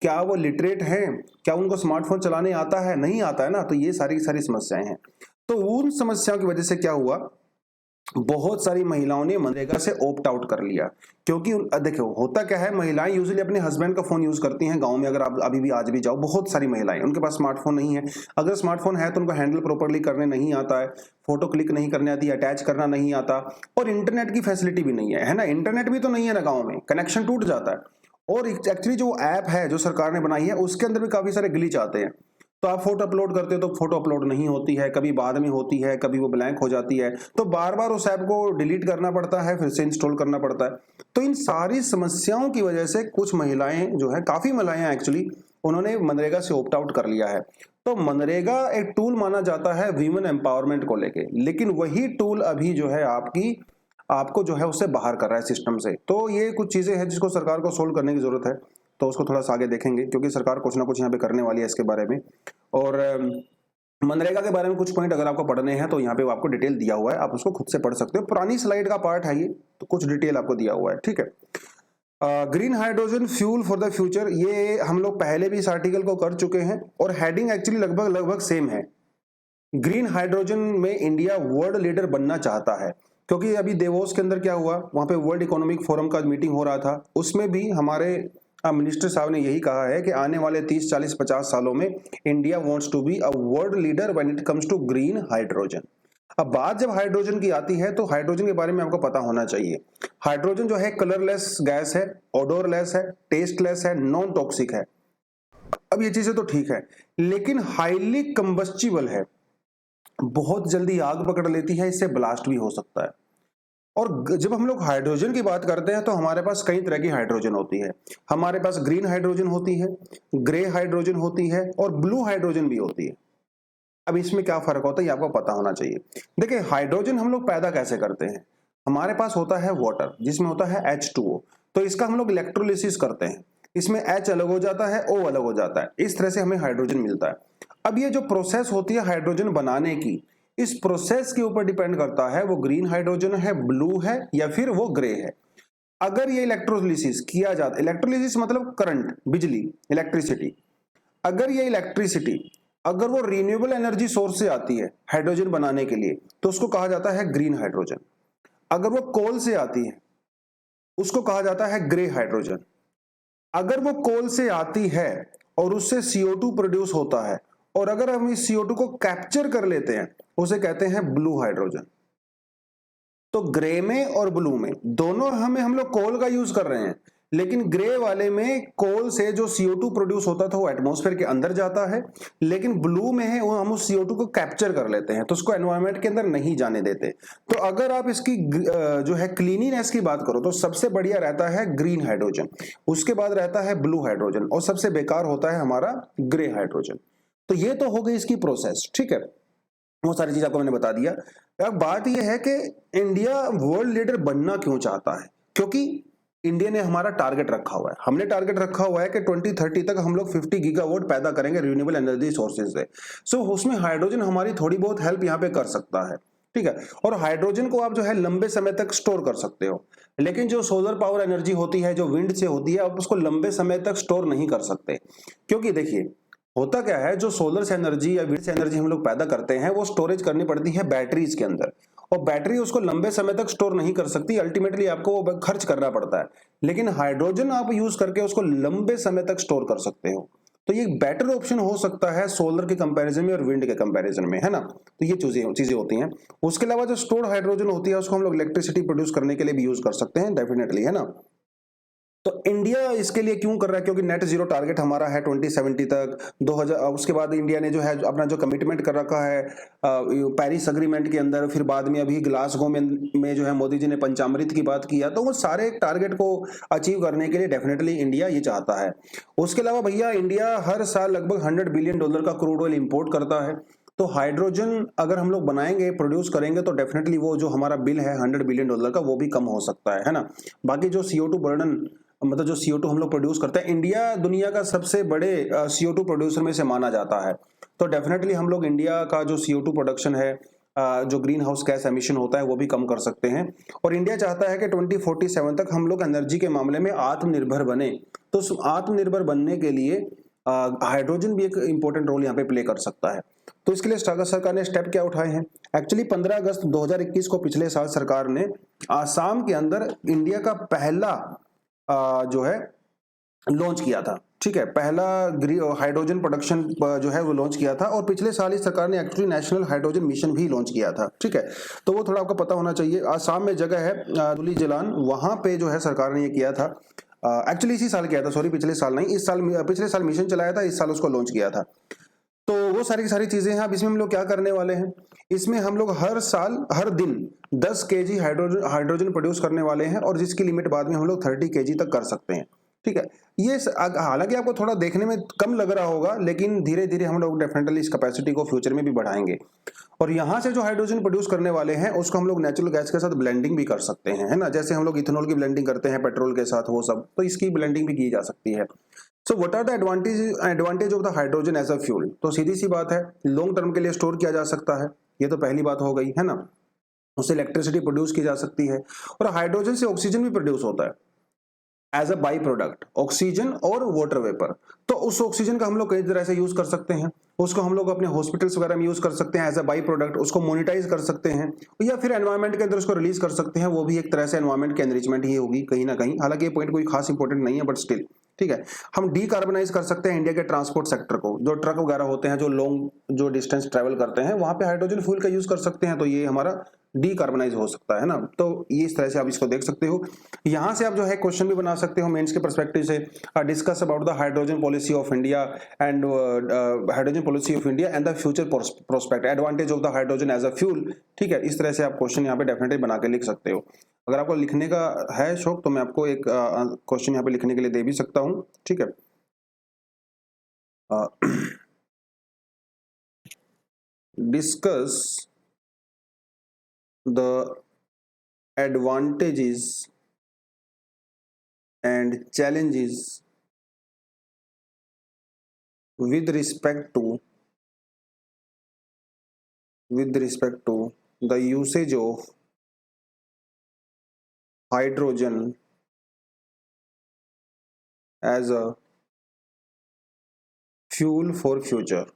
क्या वो लिटरेट हैं? क्या उनको स्मार्टफोन चलाने आता है? नहीं आता है ना। तो ये सारी समस्याएं हैं। तो उन समस्याओं की वजह से क्या हुआ, बहुत सारी महिलाओं ने मनरेगा से ऑप्ट आउट कर लिया। क्योंकि देखो होता क्या है, महिलाएं यूजुअली अपने हस्बैंड का फोन यूज करती हैं गांव में। अगर आप अभी भी आज भी जाओ, बहुत सारी महिलाएं, उनके पास स्मार्टफोन नहीं है। अगर स्मार्टफोन है तो उनको हैंडल प्रॉपरली करने नहीं आता है, फोटो क्लिक नहीं करने आती, अटैच करना नहीं आता, और इंटरनेट की फैसिलिटी भी नहीं है ना। इंटरनेट भी तो नहीं है ना गाँव में, कनेक्शन टूट जाता है। और एक्चुअली जो ऐप है जो सरकार ने बनाई है उसके अंदर भी काफी सारे ग्लिच आते हैं। तो आप फोटो अपलोड करते हो तो फोटो अपलोड नहीं होती है, कभी बाद में होती है, कभी वो ब्लैंक हो जाती है, तो बार बार उस ऐप को डिलीट करना पड़ता है, फिर से इंस्टॉल करना पड़ता है। तो इन सारी समस्याओं की वजह से कुछ महिलाएं जो है, काफी महिलाएं एक्चुअली, उन्होंने मनरेगा से ऑप्ट आउट कर लिया है। तो मनरेगा एक टूल माना जाता है वीमेन एम्पावरमेंट को लेके, लेकिन वही टूल अभी जो है आपको जो है उससे बाहर कर रहा है सिस्टम से। तो ये कुछ चीजें हैं जिसको सरकार को सोल्व करने की जरूरत है। तो उसको थोड़ा सा आगे देखेंगे, क्योंकि सरकार कुछ ना कुछ यहाँ पे करने वाली है इसके बारे में। और मनरेगा के बारे में कुछ पॉइंट अगर आपको पढ़ने हैं तो यहाँ पे आपको डिटेल दिया हुआ है, आप उसको खुद से पढ़ सकते हो। पुरानी स्लाइड का पार्ट है ये, तो कुछ डिटेल आपको दिया हुआ है। ठीक है, green hydrogen fuel for the future, ये हम लोग पहले भी इस आर्टिकल को कर चुके हैं, और हेडिंग एक्चुअली लगभग सेम है। ग्रीन हाइड्रोजन में इंडिया वर्ल्ड लीडर बनना चाहता है, क्योंकि अभी देवोस के अंदर क्या हुआ, वहां पे वर्ल्ड इकोनॉमिक फोरम का मीटिंग हो रहा था, उसमें भी हमारे मिनिस्टर साहब ने यही कहा है कि आने वाले 30, 40, 50 सालों में India wants to be a world leader when it comes to green hydrogen. अब बात जब हाइड्रोजन की आती है, तो हाइड्रोजन के बारे में आपको पता होना चाहिए। हाइड्रोजन जो है कलरलेस गैस है, ओडोरलेस है, टेस्टलेस है, नॉन टॉक्सिक है। अब ये चीजें तो ठीक है, लेकिन हाईली कंबस्टिबल है, बहुत जल्दी आग पकड़ लेती है, इससे ब्लास्ट भी हो सकता है। और जब हम लोग हाइड्रोजन की बात करते हैं तो हमारे पास कई तरह की हाइड्रोजन होती है। हमारे पास ग्रीन हाइड्रोजन होती है, ग्रे हाइड्रोजन होती है, और ब्लू हाइड्रोजन भी होती है। अब इसमें क्या फर्क होता है ये आपको पता होना चाहिए। देखिए, हाइड्रोजन हम लोग पैदा कैसे करते हैं, हमारे पास होता है वाटर जिसमें होता है H2O, तो इसका हम लोग इलेक्ट्रोलिसिस करते हैं, इसमें H अलग हो जाता है, O अलग हो जाता है, इस तरह से हमें हाइड्रोजन मिलता है। अब ये जो प्रोसेस होती है हाइड्रोजन बनाने की, इस प्रोसेस के ऊपर डिपेंड करता है वो ग्रीन हाइड्रोजन है, ब्लू है, या फिर वो ग्रे है। अगर ये इलेक्ट्रोलिसिस किया जाता, इलेक्ट्रोलिसिस मतलब करंट, बिजली, इलेक्ट्रिसिटी, अगर ये इलेक्ट्रिसिटी अगर वो रिन्यूएबल एनर्जी सोर्स से आती है हाइड्रोजन बनाने के लिए, तो उसको कहा जाता है ग्रीन हाइड्रोजन। अगर वो कोल से आती है उसको कहा जाता है ग्रे हाइड्रोजन। अगर वो कोल से आती है और उससे CO2 प्रोड्यूस होता है, और अगर हम इस CO2 को कैप्चर कर लेते हैं, उसे कहते हैं ब्लू हाइड्रोजन। तो ग्रे में और ब्लू में दोनों हम लोग कोल का यूज कर रहे हैं, लेकिन ग्रे वाले में कोल से जो CO2 प्रोड्यूस होता था वो एटमॉस्फेयर के अंदर जाता है, लेकिन ब्लू में है वो हम उस CO2 को कैप्चर कर लेते हैं, तो उसको एनवायरनमेंट के अंदर नहीं जाने देते। तो अगर आप इसकी जो है क्लीनिनेस की बात करो तो सबसे बढ़िया रहता है ग्रीन हाइड्रोजन, उसके बाद रहता है ब्लू हाइड्रोजन, और सबसे बेकार होता है हमारा ग्रे हाइड्रोजन। तो ये तो हो गई इसकी प्रोसेस, ठीक है, वो सारी चीज आपको मैंने बता दिया। अब बात यह है कि इंडिया वर्ल्ड लीडर बनना क्यों चाहता है, क्योंकि इंडिया ने हमारा टारगेट रखा हुआ है, हमने टारगेट रखा हुआ है कि 2030 तक हम लोग 50 गीगावाट पैदा करेंगे रिन्यूएबल एनर्जी सोर्सेज से। सो उसमें हाइड्रोजन हमारी थोड़ी बहुत हेल्प यहाँ पे कर सकता है, ठीक है। और हाइड्रोजन को आप जो है लंबे समय तक स्टोर कर सकते हो, लेकिन जो सोलर पावर एनर्जी होती है, जो विंड से होती है, आप उसको लंबे समय तक स्टोर नहीं कर सकते, क्योंकि देखिए होता क्या है, जो सोलर से एनर्जी या विंड से एनर्जी हम लोग पैदा करते हैं वो स्टोरेज करनी पड़ती है बैटरीज के अंदर, और बैटरी उसको लंबे समय तक स्टोर नहीं कर सकती, अल्टीमेटली आपको वो खर्च करना पड़ता है। लेकिन हाइड्रोजन आप यूज करके उसको लंबे समय तक स्टोर कर सकते हो, तो ये बेटर ऑप्शन हो सकता है सोलर के कंपैरिजन में और विंड के कंपैरिजन में, है ना। तो ये चीजें होती हैं। उसके अलावा जो स्टोर्ड हाइड्रोजन होती है उसको हम लोग इलेक्ट्रिसिटी प्रोड्यूस करने के लिए भी यूज कर सकते हैं, डेफिनेटली, है ना। तो इंडिया इसके लिए क्यों कर रहा है, क्योंकि नेट जीरो टारगेट हमारा है 2070 तक 2000, उसके बाद इंडिया ने जो है अपना जो कमिटमेंट कर रखा है पेरिस अग्रीमेंट के अंदर, फिर बाद में अभी ग्लासगो में जो है मोदी जी ने पंचामृत की बात किया, तो वो सारे टारगेट को अचीव करने के लिए डेफिनेटली इंडिया ये चाहता है। उसके अलावा भैया इंडिया हर साल लगभग $100 बिलियन का क्रूड ऑयल इंपोर्ट करता है, तो हाइड्रोजन अगर हम लोग बनाएंगे, प्रोड्यूस करेंगे, तो डेफिनेटली वो जो हमारा बिल है $100 बिलियन का वो भी कम हो सकता है ना। बाकी जो CO2 बर्डन, मतलब जो CO2 हम लोग प्रोड्यूस करते हैं, इंडिया दुनिया का सबसे बड़े CO2 प्रोड्यूसर में से माना जाता है, तो डेफिनेटली हम लोग इंडिया का जो CO2 प्रोडक्शन है, जो ग्रीन हाउस गैस एमिशन होता है वो भी कम कर सकते हैं। और इंडिया चाहता है कि 2047 तक हम लोग एनर्जी के मामले में आत्मनिर्भर बने, तो उस आत्मनिर्भर बनने के लिए हाइड्रोजन भी एक इंपॉर्टेंट रोल यहाँ पे प्ले कर सकता है। तो इसके लिए सरकार ने स्टेप क्या उठाए हैं, एक्चुअली 15 अगस्त 2021 को पिछले साल सरकार ने आसाम के अंदर इंडिया का पहला जो है लॉन्च किया था, ठीक है, पहला हाइड्रोजन प्रोडक्शन जो है वो लॉन्च किया था, और पिछले साल ही सरकार ने एक्चुअली नेशनल हाइड्रोजन मिशन भी लॉन्च किया था, ठीक है। तो वो थोड़ा आपको पता होना चाहिए। आसाम में जगह है दुली जिलान, वहां पे जो है सरकार ने ये किया था, एक्चुअली इसी साल किया था, सॉरी पिछले साल नहीं, इस साल, पिछले साल मिशन चलाया था, इस साल उसको लॉन्च किया था। तो वो सारी की सारी चीजें हैं। अब इसमें हम लोग क्या करने वाले हैं, इसमें हम लोग हर साल हर दिन 10 kg हाइड्रोजन प्रोड्यूस करने वाले हैं, और जिसकी लिमिट बाद में हम लोग 30 kg तक कर सकते हैं, ठीक है। ये हालांकि आपको थोड़ा देखने में कम लग रहा होगा, लेकिन धीरे धीरे हम लोग डेफिनेटली इस कैपेसिटी को फ्यूचर में भी बढ़ाएंगे, और यहाँ से जो हाइड्रोजन प्रोड्यूस करने वाले हैं उसको हम लोग नेचुरल गैस के साथ ब्लेंडिंग भी कर सकते हैं, है ना, जैसे हम लोग इथेनॉल की ब्लेंडिंग करते हैं पेट्रोल के साथ, वो सब, तो इसकी ब्लेंडिंग भी की जा सकती है। So what are the advantage of the hydrogen as a fuel, तो सीधी सी बात है, लॉन्ग टर्म के लिए स्टोर किया जा सकता है, ये तो पहली बात हो गई, है ना। उससे इलेक्ट्रिसिटी प्रोड्यूस की जा सकती है, और हाइड्रोजन से ऑक्सीजन भी प्रोड्यूस होता है as a by product, oxygen और वाटर वेपर। तो उस ऑक्सीजन का हम लोग कई तरह से यूज कर सकते हैं, उसको हम लोग अपने हॉस्पिटल्स वगैरह में यूज कर सकते हैं एज अ बाई प्रोडक्ट, उसको मोनिटाइज कर सकते हैं, या फिर एनवायरमेंट के अंदर उसको रिलीज कर सकते हैं, वो भी एक तरह से एनवायरमेंट की एनरिचमेंट ही होगी कहीं ना कहीं, हालांकि ये पॉइंट कोई खास इंपॉर्टेंट नहीं है, बट स्टिल, ठीक है। हम डीकार्बनाइज कर सकते हैं इंडिया के ट्रांसपोर्ट सेक्टर को, जो ट्रक वगैरह होते हैं जो लॉन्ग जो डिस्टेंस ट्रेवल करते हैं, वहां पे हाइड्रोजन फ्यूल का यूज कर सकते हैं, तो ये हमारा डीकार्बनाइज हो सकता है ना। तो ये इस तरह से आप इसको देख सकते हो। यहां से आप जो है क्वेश्चन भी बना सकते हो मेंस के पर्सपेक्टिव से, discuss about the hydrogen policy of India and hydrogen policy of India and the future prospect, advantage of the hydrogen as a fuel, ठीक है। इस तरह से आप क्वेश्चन यहाँ पे डेफिनेटली बना के लिख सकते हो। अगर आपको लिखने का है शौक तो मैं आपको एक क्वेश्चन यहाँ पे लिखने के लिए दे भी सकता हूँ, ठीक है। Discuss the advantages and challenges with respect to the usage of hydrogen as a fuel for future।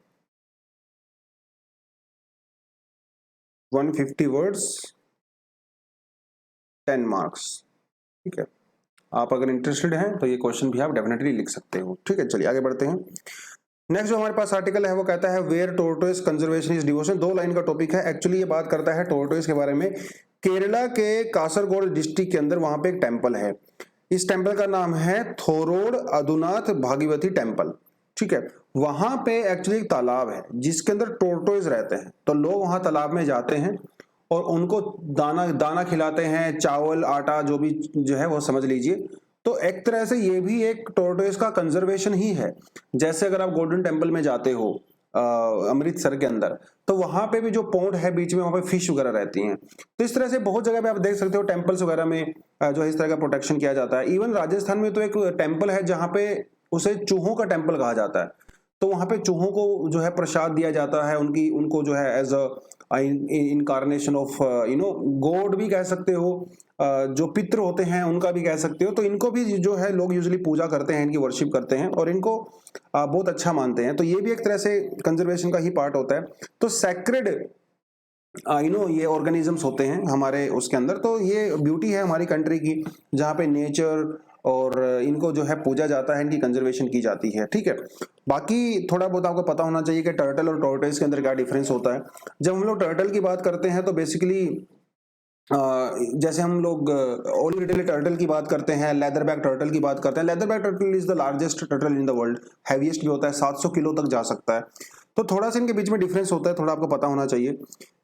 150 words 10 marks, ठीक है। आप अगर इंटरेस्टेड हैं तो ये क्वेश्चन भी आप डेफिनेटली लिख सकते हो, ठीक है। चलिए आगे बढ़ते हैं। नेक्स्ट जो हमारे पास आर्टिकल है वो कहता है where tortoise conservation is devotion, 2 line का टॉपिक है, एक्चुअली ये बात करता है टोर्टोइस के बारे में केरला के कासरगोड डिस्ट्रिक्ट के अंदर वहां पे एक टेम्पल है। इस टेम्पल का नाम है थोरोड अदुनाथ भागीवती टेम्पल। ठीक है, वहां पे एक्चुअली एक तालाब है जिसके अंदर टोर्टोइज रहते हैं। तो लोग वहां तालाब में जाते हैं और उनको दाना दाना खिलाते हैं, चावल आटा जो भी जो है वो समझ लीजिए। तो एक तरह से ये भी एक टोर्टोइज का कंजर्वेशन ही है। जैसे अगर आप गोल्डन टेम्पल में जाते हो अमृतसर के अंदर, तो वहां पे भी जो पॉन्ड है बीच में, वहां पे फिश वगैरह रहती हैं। तो इस तरह से बहुत जगह पे आप देख सकते हो टेम्पल्स वगैरह में जो है इस तरह का प्रोटेक्शन किया जाता है। इवन राजस्थान में तो एक टेम्पल है जहां पे उसे चूहों का टेम्पल कहा जाता है। तो वहां पे चूहों को जो है प्रसाद दिया जाता है, उनको जो है as a incarnation of God भी कह सकते हो, जो पितृ होते हैं उनका भी कह सकते हो। तो इनको भी जो है लोग यूजुअली पूजा करते हैं, इनकी वर्शिप करते हैं और इनको बहुत अच्छा मानते हैं। तो ये भी एक तरह से कंजर्वेशन का ही पार्ट होता है। तो सैक्रेड ये ऑर्गेनिजम्स होते हैं हमारे उसके अंदर। तो ये ब्यूटी है हमारी कंट्री की, जहाँ पे नेचर और इनको जो है पूजा जाता है, इनकी कंजर्वेशन की जाती है। ठीक है, बाकी थोड़ा बहुत आपको पता होना चाहिए कि टर्टल और टॉर्टोइज के अंदर क्या डिफरेंस होता है। जब हम लोग टर्टल की बात करते हैं तो बेसिकली जैसे हम लोग ओलियोडेंड्रन टर्टल की बात करते हैं, लेदर बैक टर्टल की बात करते हैं। Leather back turtle is the largest turtle in the world, heaviest भी होता है, 700 किलो तक जा सकता है। तो थोड़ा सा इनके बीच में डिफरेंस होता है, थोड़ा आपको पता होना चाहिए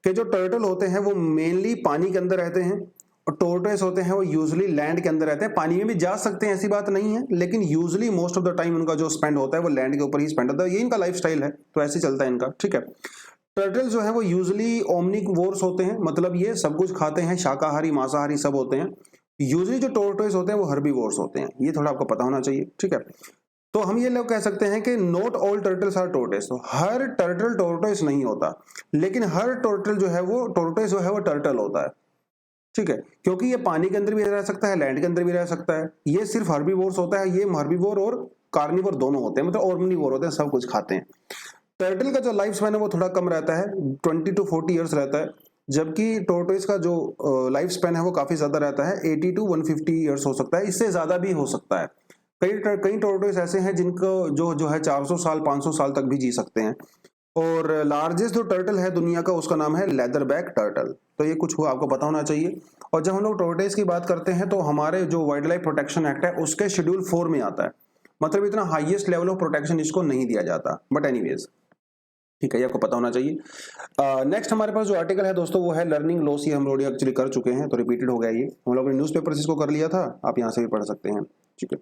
कि जो टर्टल होते हैं वो मेनली पानी के अंदर रहते हैं और टोर्टोइज होते हैं वो यूजुअली लैंड के अंदर रहते हैं। पानी में भी जा सकते हैं, ऐसी बात नहीं है, लेकिन usually most of the time उनका जो स्पेंड होता है वो लैंड के ऊपर ही स्पेंड होता है। ये इनका लाइफ स्टाइल है, तो ऐसे चलता है इनका। ठीक है, टर्टल जो है वो यूजुअली ओमनिवोर्स होते हैं, मतलब ये सब कुछ खाते हैं, शाकाहारी मांसाहारी सब होते हैं। यूजुअली जो टोर्टोइज होते हैं वो हर्बीवोर्स होते हैं, ये थोड़ा आपको पता होना चाहिए। ठीक है, तो हम ये लोग कह सकते हैं कि not all turtles are tortoise. तो हर टर्टल टोर्टोइज नहीं होता, लेकिन हर टर्टल जो है वो टोर्टोइज जो है वो टर्टल होता है। ठीक है, क्योंकि ये पानी के अंदर भी रह सकता है, लैंड के अंदर भी रह सकता है। ये सिर्फ हर्बीवोर्स होता है, ये हर्बीवोर और कार्निवोर दोनों होते हैं, मतलब ओमनिवोर होते हैं, सब कुछ खाते हैं। टर्टल का जो लाइफ स्पैन है वो थोड़ा कम रहता है, 20 to 40 ईयर्स रहता है, जबकि टोर्टोइज का जो लाइफ स्पैन है वो काफी ज्यादा रहता है, 80 to 150 ईयर्स हो सकता है, इससे ज्यादा भी हो सकता है। कई टोर्टोइज ऐसे हैं जिनको जो है 400 साल 500 साल तक भी जी सकते हैं। और लार्जेस्ट जो टर्टल है दुनिया का उसका नाम है लेदर बैक टर्टल। तो ये कुछ हुआ आपको पता होना चाहिए। और जब हम लोग टोर्टोइज की बात करते हैं तो हमारे जो वाइल्ड लाइफ प्रोटेक्शन एक्ट है उसके शेड्यूल 4 में आता है, मतलब इतना हाईएस्ट लेवल ऑफ प्रोटेक्शन इसको नहीं दिया जाता, बट एनीवेज ठीक है, ये आपको पता होना चाहिए। नेक्स्ट हमारे पास जो आर्टिकल है दोस्तों वो है लर्निंग लॉस। ये हम लोग एक्चुअली कर चुके हैं, तो रिपीटेड हो गया ये, हम लोग ने न्यूज़पेपर से इसको कर लिया था, आप यहाँ से भी पढ़ सकते हैं। ठीक है,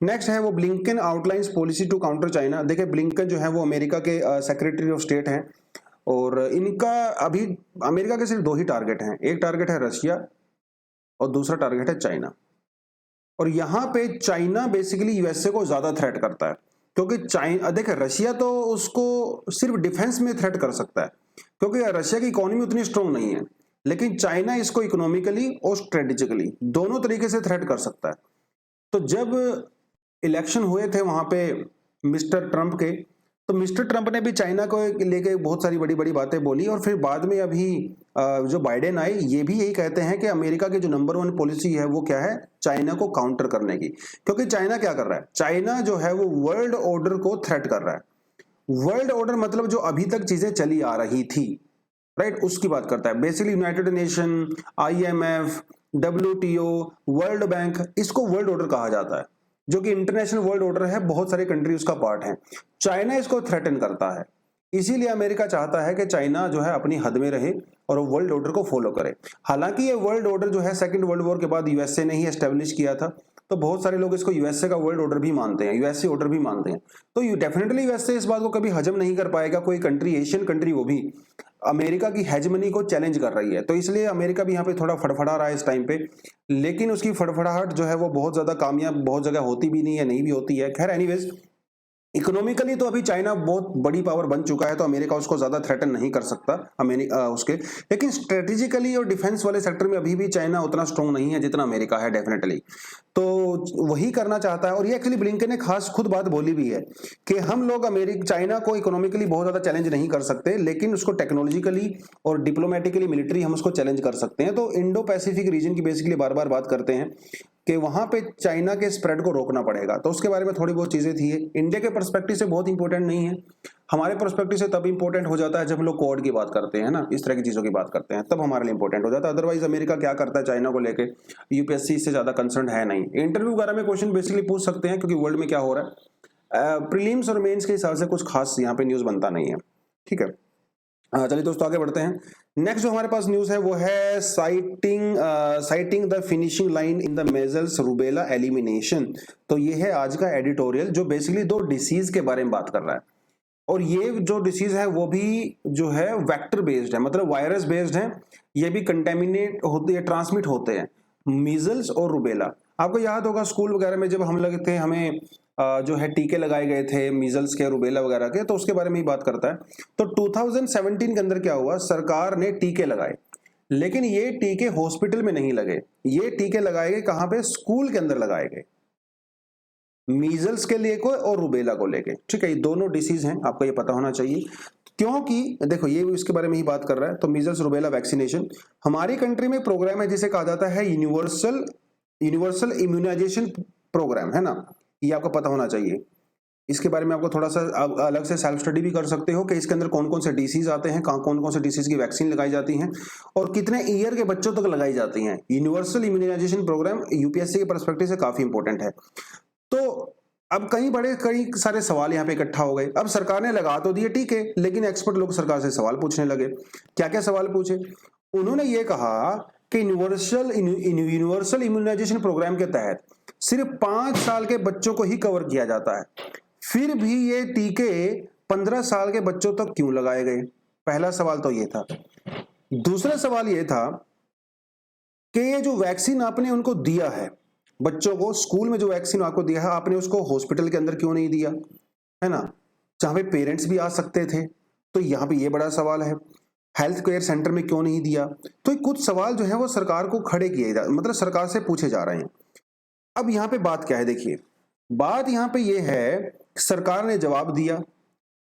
नेक्स्ट है वो Blinken outlines policy to counter China. देखिए ब्लिंकन जो है वो अमेरिका के सेक्रेटरी ऑफ स्टेट हैं और इनका अभी अमेरिका के सिर्फ 2 ही टारगेट हैं, एक टारगेट है रशिया और दूसरा टारगेट है चाइना। और यहाँ पे चाइना बेसिकली यूएसए को ज्यादा थ्रेट करता है, क्योंकि चाइना देखिए रशिया तो उसको सिर्फ डिफेंस में थ्रेट कर सकता है, क्योंकि रशिया की इकोनॉमी उतनी स्ट्रांग नहीं है, लेकिन चाइना इसको इकोनॉमिकली और स्ट्रेटेजिकली दोनों तरीके से थ्रेट कर सकता है। तो जब इलेक्शन हुए थे वहां पे मिस्टर ट्रंप के, तो मिस्टर ट्रंप ने भी चाइना को लेके बहुत सारी बड़ी बड़ी बातें बोली और फिर बाद में अभी जो बाइडेन आए ये भी यही कहते हैं कि अमेरिका की जो नंबर 1 पॉलिसी है वो क्या है, चाइना को काउंटर करने की। क्योंकि चाइना क्या कर रहा है, चाइना जो है वो वर्ल्ड ऑर्डर को थ्रेट कर रहा है। वर्ल्ड ऑर्डर मतलब जो अभी तक चीजें चली आ रही थी, राइट, उसकी बात करता है। Basically United nation, IMF, WTO, world bank, इसको वर्ल्ड ऑर्डर कहा जाता है, जो कि इंटरनेशनल वर्ल्ड ऑर्डर है, बहुत सारे कंट्री उसका पार्ट है। चाइना इसको थ्रेटन करता है, इसीलिए अमेरिका चाहता है कि चाइना जो है अपनी हद में रहे और वर्ल्ड ऑर्डर को फॉलो करे। हालांकि ये वर्ल्ड ऑर्डर जो है सेकंड वर्ल्ड वॉर के बाद यूएसए ने ही एस्टेब्लिश किया था, तो बहुत सारे लोग इसको यूएसए का वर्ल्ड ऑर्डर भी मानते हैं, यूएसए ऑर्डर भी मानते हैं। तो डेफिनेटली यूएसए इस बात को कभी हजम नहीं कर पाएगा, कोई कंट्री, एशियन कंट्री, वो भी अमेरिका की हेजमनी को चैलेंज कर रही है। तो इसलिए अमेरिका भी यहाँ पे थोड़ा फड़फड़ा रहा है इस टाइम पे, लेकिन उसकी फड़फड़ाहट जो है वो बहुत ज्यादा कामयाब बहुत जगह होती भी नहीं है, नहीं भी होती है। खैर एनीवेज, इकोनॉमिकली तो अभी चाइना बहुत बड़ी पावर बन चुका है, तो अमेरिका उसको ज्यादा थ्रेटन नहीं कर सकता अमेरिका उसके, लेकिन स्ट्रेटेजिकली और डिफेंस वाले सेक्टर में अभी भी चाइना उतना स्ट्रांग नहीं है जितना अमेरिका है डेफिनेटली। तो वही करना चाहता है। और ये एक्चुअली ब्लिंकन ने खास खुद बात बोली भी है कि हम लोग चाइना को इकोनॉमिकली बहुत ज्यादा चैलेंज नहीं कर सकते, लेकिन उसको टेक्नोलॉजिकली और डिप्लोमेटिकली मिलिट्री हम उसको चैलेंज कर सकते हैं। तो इंडो पैसिफिक रीजन की बेसिकली बार बार बात करते हैं कि वहां पे चाइना के स्प्रेड को रोकना पड़ेगा। तो उसके बारे में थोड़ी बहुत चीजें थी, इंडिया के पर्सपेक्टिव से बहुत इंपॉर्टेंट नहीं है, हमारे पर्सपेक्टिव से तब इंपॉर्टेंट हो जाता है जब हम लोग कोड की बात करते हैं ना, इस तरह की चीजों की बात करते हैं, तब हमारे लिए इंपॉर्टेंट हो जाता है। अदरवाइज अमेरिका क्या करता है चाइना को लेके, यूपीएससी इससे ज्यादा कंसर्न है नहीं। इंटरव्यू वगैरह में क्वेश्चन बेसिकली पूछ सकते हैं, क्योंकि वर्ल्ड में क्या हो रहा है, प्रीलिम्स और मेंस के हिसाब से कुछ खास यहाँ पे न्यूज बनता नहीं है। ठीक है, चलिए दोस्तों आगे बढ़ते हैं। नेक्स्ट जो हमारे पास न्यूज है वो है sighting the finishing line in the measles rubella elimination. तो ये है आज का एडिटोरियल, जो बेसिकली दो डिसीज के बारे में बात कर रहा है। और ये जो डिसीज है वो भी जो है वेक्टर बेस्ड है, मतलब वायरस बेस्ड है। ये भी कंटेमिनेट होते हैं, ट्रांसमिट होते हैं, मीजल्स और रूबेला। आपको याद होगा स्कूल वगैरह में जब हम लोग थे, हमें जो है टीके लगाए गए थे मीजल्स के, रूबेला वगैरह के, तो उसके बारे में ही बात करता है। तो 2017 के अंदर क्या हुआ, सरकार ने टीके लगाए, लेकिन ये टीके हॉस्पिटल में नहीं लगे, ये टीके लगाए गए कहां पे, स्कूल के अंदर लगाए गए, मीजल्स के लिए को और रूबेला को लेके। ठीक है, ये दोनों डिसीज हैं, आपको ये पता होना चाहिए, क्योंकि देखो ये भी इसके बारे में ही बात कर रहा है। तो मीजल्स रूबेला वैक्सीनेशन हमारी कंट्री में प्रोग्राम है जिसे कहा जाता है यूनिवर्सल इम्यूनाइजेशन प्रोग्राम, है ना, ये आपको पता होना चाहिए। इसके बारे में आपको थोड़ा सा अलग से सेल्फ स्टडी भी कर सकते हो कि इसके अंदर कौन कौन से डिसीज आते हैं, कौन कौन से डिसीज की वैक्सीन लगाई जाती हैं और कितने ईयर के बच्चों तक लगाई जाती हैं। यूनिवर्सल इम्यूनाइजेशन प्रोग्राम यूपीएससी के पर्सपेक्टिव से काफी इंपॉर्टेंट है। तो अब कई सारे सवाल यहाँ पे इकट्ठा हो गए। अब सरकार ने लगा तो दिए टीके, लेकिन एक्सपर्ट लोग सरकार से सवाल पूछने लगे। क्या क्या सवाल पूछे उन्होंने, ये कहा कि यूनिवर्सल इम्यूनाइजेशन प्रोग्राम के तहत सिर्फ 5 साल के बच्चों को ही कवर किया जाता है, फिर भी ये टीके 15 साल के बच्चों तक क्यों लगाए गए। पहला सवाल तो ये था। दूसरा सवाल ये था कि ये जो वैक्सीन आपने उनको दिया है, बच्चों को स्कूल में जो वैक्सीन आपको दिया है, आपने उसको हॉस्पिटल के अंदर क्यों नहीं दिया, है ना, जहां पे पेरेंट्स भी आ सकते थे। तो यहां पे ये बड़ा सवाल है। हेल्थ केयर सेंटर में क्यों नहीं दिया। तो कुछ सवाल जो है वो सरकार को खड़े किए मतलब सरकार से पूछे जा रहे हैं। अब यहाँ पे बात क्या है, देखिए बात यहाँ पे ये है, सरकार ने जवाब दिया।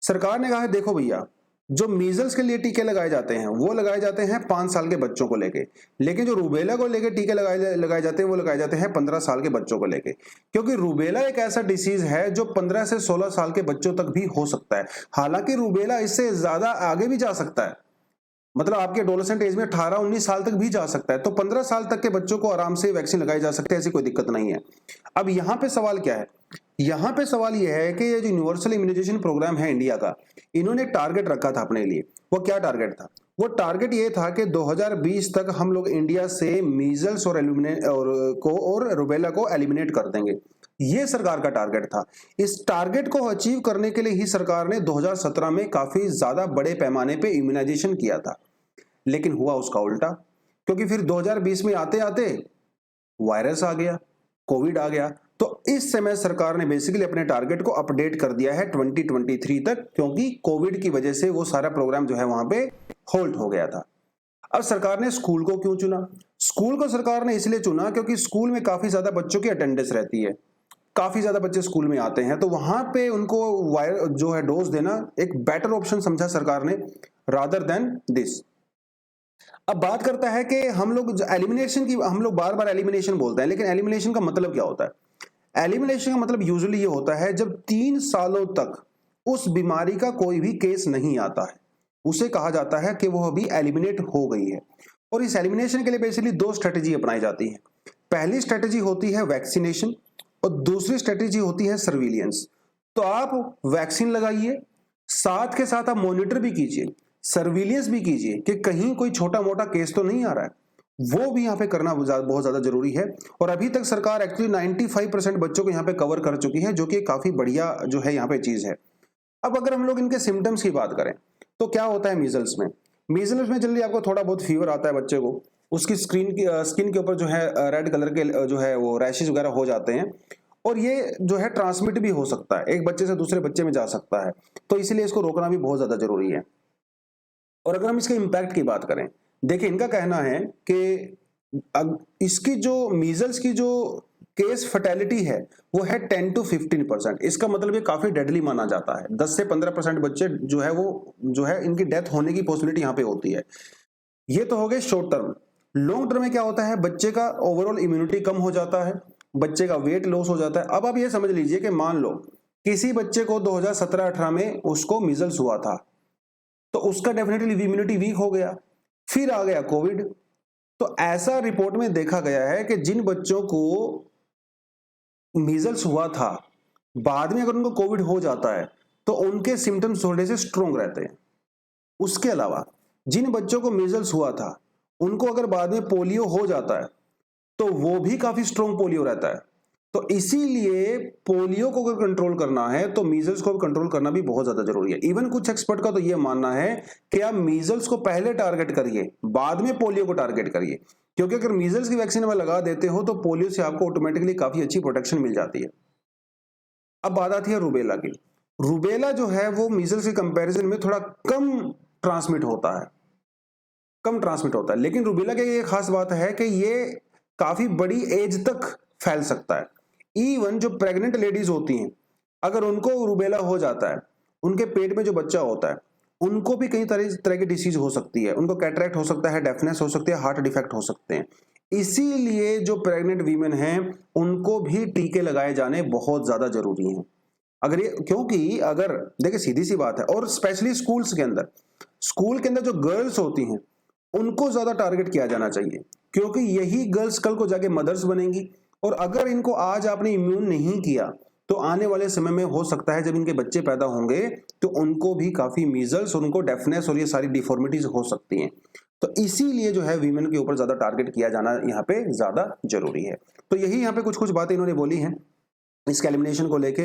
सरकार ने कहा है देखो भैया, जो मीजल्स के लिए टीके लगाए जाते हैं वो लगाए जाते हैं 5 साल के बच्चों को लेके, लेकिन जो रूबेला को लेके टीके लगाए जाते हैं वो लगाए जाते हैं 15 साल के बच्चों को लेके, क्योंकि रूबेला एक ऐसा डिसीज है जो 15 से 16 साल के बच्चों तक भी हो सकता है। हालांकि रूबेला इससे ज्यादा आगे भी जा सकता है, मतलब आपके एडोलेसेंट एज में 18-19 साल तक भी जा सकता है। तो 15 साल तक के बच्चों को आराम से वैक्सीन लगाई जा सकती है, ऐसी कोई दिक्कत नहीं है। अब यहाँ पे सवाल क्या है, यहाँ पे सवाल यह है कि ये जो यूनिवर्सल इम्यूनाइजेशन प्रोग्राम है इंडिया का, इन्होंने टारगेट रखा था अपने लिए। वो क्या टारगेट था, वो टारगेट ये था कि 2020 तक हम लोग इंडिया से मीजल्स और रूबेला को एलिमिनेट कर देंगे। ये सरकार का टारगेट था। इस टारगेट को अचीव करने के लिए ही सरकार ने 2017 में काफी ज्यादा बड़े पैमाने पे इम्यूनाइजेशन किया था, लेकिन हुआ उसका उल्टा, क्योंकि फिर 2020 में आते आते वायरस आ गया, कोविड आ गया। तो इस समय सरकार ने बेसिकली अपने टारगेट को अपडेट कर दिया है 2023 तक, क्योंकि कोविड की वजह से वो सारा प्रोग्राम जो है वहां पे होल्ड हो गया था। अब सरकार ने स्कूल को क्यों चुना, स्कूल को सरकार ने इसलिए चुना क्योंकि स्कूल में काफी ज्यादा बच्चों की अटेंडेंस रहती है, काफी ज्यादा बच्चे स्कूल में आते हैं, तो वहां पे उनको जो है डोज देना एक बेटर ऑप्शन समझा सरकार ने रादर देन दिस। अब बात करता है कि हम लोग एलिमिनेशन की, हम लोग बार बार एलिमिनेशन बोलते हैं, लेकिन एलिमिनेशन का मतलब क्या होता है। एलिमिनेशन का मतलब यूजुअली ये होता है जब 3 सालों तक उस बीमारी का कोई भी केस नहीं आता है, उसे कहा जाता है कि वो अभी एलिमिनेट हो गई है। और इस एलिमिनेशन के लिए बेसिकली 2 स्ट्रेटेजी अपनाई जाती है। पहली स्ट्रेटेजी होती है वैक्सीनेशन और दूसरी स्ट्रेटेजी होती है सर्विलियंस। तो आप वैक्सीन लगाइए, साथ के साथ आप मॉनिटर भी कीजिए, सर्विलियंस भी कीजिए कि कहीं कोई छोटा मोटा केस तो नहीं आ रहा है, वो भी यहाँ पे करना बहुत ज्यादा जरूरी है। और अभी तक सरकार एक्चुअली 95% बच्चों को यहाँ पे कवर कर चुकी है, जो कि काफी बढ़िया जो है यहाँ पे चीज है। अब अगर हम लोग इनके सिम्टम्स की बात करें तो क्या होता है मीजल्स में, जल्दी आपको थोड़ा बहुत फीवर आता है बच्चे को, उसकी स्किन के ऊपर जो है रेड कलर के जो है वो रैशेज वगैरह हो जाते हैं, और ये जो है ट्रांसमिट भी हो सकता है, एक बच्चे से दूसरे बच्चे में जा सकता है। तो इसलिए इसको रोकना भी बहुत ज्यादा जरूरी है। और अगर हम इसके इम्पैक्ट की बात करें, देखिए इनका कहना है कि इसकी जो मीजल्स की जो केस फर्टेलिटी है वो है 10 to 15%। इसका मतलब ये काफी डेडली माना जाता है। 10 से 15% बच्चे जो है वो जो है इनकी डेथ होने की पॉसिबिलिटी यहाँ पे होती है। ये तो हो गए शॉर्ट टर्म। लॉन्ग टर्म में क्या होता है, बच्चे का ओवरऑल इम्यूनिटी कम हो जाता है, बच्चे का वेट लॉस हो जाता है। अब आप ये समझ लीजिए कि मान लो किसी बच्चे को 2017-18 में उसको मीजल्स हुआ था, तो उसका डेफिनेटली इम्यूनिटी वीक हो गया, फिर आ गया कोविड। तो ऐसा रिपोर्ट में देखा गया है कि जिन बच्चों को मीजल्स हुआ था, बाद में अगर उनको कोविड हो जाता है तो उनके सिम्टम्स थोड़े से स्ट्रोंग रहते हैं। उसके अलावा जिन बच्चों को मीजल्स हुआ था, उनको अगर बाद में पोलियो हो जाता है तो वो भी काफी स्ट्रोंग पोलियो रहता है। तो इसीलिए पोलियो को अगर कंट्रोल करना है तो मीजल्स को कंट्रोल करना भी बहुत ज्यादा जरूरी है। इवन कुछ एक्सपर्ट का तो यह मानना है कि आप मीजल्स को पहले टारगेट करिए, बाद में पोलियो को टारगेट करिए, क्योंकि अगर मीजल्स की वैक्सीन में लगा देते हो तो पोलियो से आपको ऑटोमेटिकली काफी अच्छी प्रोटेक्शन मिल जाती है। अब बात आती है रूबेला की। रूबेला जो है वो मीजल्स के कंपैरिजन में थोड़ा कम ट्रांसमिट होता है, लेकिन रूबेला की ये खास बात है कि ये काफी बड़ी एज तक फैल सकता है। इवन जो प्रेग्नेंट लेडीज होती हैं, अगर उनको रूबेला हो जाता है, उनके पेट में जो बच्चा होता है, उनको भी कई तरह की डिसीज हो सकती है। उनको कैटरेक्ट हो सकता है, डेफनेस हो सकती है, हार्ट डिफेक्ट हो सकते हैं। इसीलिए जो प्रेग्नेंट वीमेन हैं उनको भी टीके लगाए जाने बहुत ज्यादा जरूरी हैं। अगर ये, क्योंकि अगर देखिए सीधी सी बात है, और स्पेशली स्कूल के अंदर जो गर्ल्स होती हैं उनको ज्यादा टारगेट किया जाना चाहिए, क्योंकि यही गर्ल्स कल को जाके मदर्स बनेंगी। और अगर इनको आज आपने इम्यून नहीं किया तो आने वाले समय में हो सकता है जब इनके बच्चे पैदा होंगे तो उनको भी काफी मीजल्स, उनको डेफनेस और ये सारी डिफॉर्मिटीज हो सकती हैं। तो इसीलिए जो है वीमेन के ऊपर ज्यादा टारगेट किया जाना यहाँ पे ज्यादा जरूरी है। तो यही यहाँ पे कुछ कुछ बातें इन्होंने बोली हैं इसके एलिमिनेशन को लेके।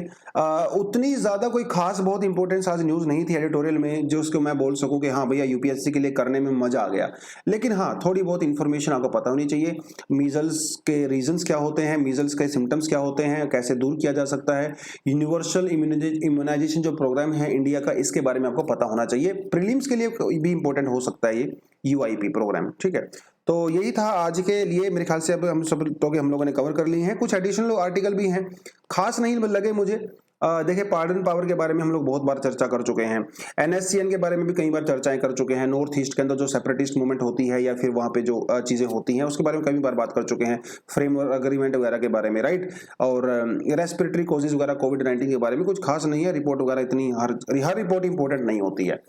उतनी ज्यादा कोई खास बहुत इंपॉर्टेंस आज न्यूज नहीं थी एडिटोरियल में जो उसको मैं बोल सकूं कि हाँ भैया यूपीएससी के लिए करने में मजा आ गया। लेकिन हाँ, थोड़ी बहुत इंफॉर्मेशन आपको पता होनी चाहिए। मीजल्स के रीजंस क्या होते हैं, मीजल्स के सिम्टम्स क्या होते हैं, कैसे दूर किया जा सकता है, यूनिवर्सल इम्यूनाइजेशन जो प्रोग्राम है इंडिया का, इसके बारे में आपको पता होना चाहिए। प्रीलिम्स के लिए भी इंपॉर्टेंट हो सकता है ये यूआईपी प्रोग्राम, ठीक है। तो यही था आज के लिए, मेरे ख्याल से अब हम सब टॉपिक हम लोगों ने कवर कर लिए हैं। कुछ एडिशनल आर्टिकल भी हैं, खास नहीं लगे मुझे। देखिए पार्डन पावर के बारे में हम लोग बहुत बार चर्चा कर चुके हैं, एनएससीएन के बारे में भी कई बार चर्चाएं कर चुके हैं, नॉर्थ ईस्ट के अंदर जो सेपरेटिस्ट मूवमेंट होती है या फिर वहां पे जो चीजें होती हैं उसके बारे में कई बार बात कर चुके हैं, फ्रेमवर्क अग्रीमेंट वगैरह के बारे में, राइट। और रेस्पिरेटरी कॉजेज वगैरह कोविड-19 के बारे में कुछ खास नहीं है, रिपोर्ट वगैरह इतनी हर रिपोर्ट इंपॉर्टेंट नहीं होती है।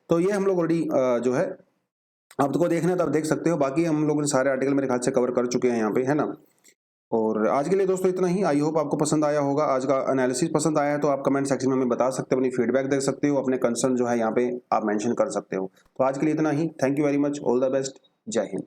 तो ये हम लोग ऑलरेडी जो है आपको देखना है तो आप देख सकते हो। बाकी हम लोगों ने सारे आर्टिकल मेरे ख्याल से कवर कर चुके हैं यहाँ पे, है ना। और आज के लिए दोस्तों इतना ही। आई होप आपको पसंद आया होगा, आज का एनालिसिस पसंद आया है तो आप कमेंट सेक्शन में हमें बता सकते हो, अपनी फीडबैक दे सकते हो, अपने कंसर्न जो है यहाँ पे आप मेंशन कर सकते हो। तो आज के लिए इतना ही। Thank you very much, all the best, जय हिंद।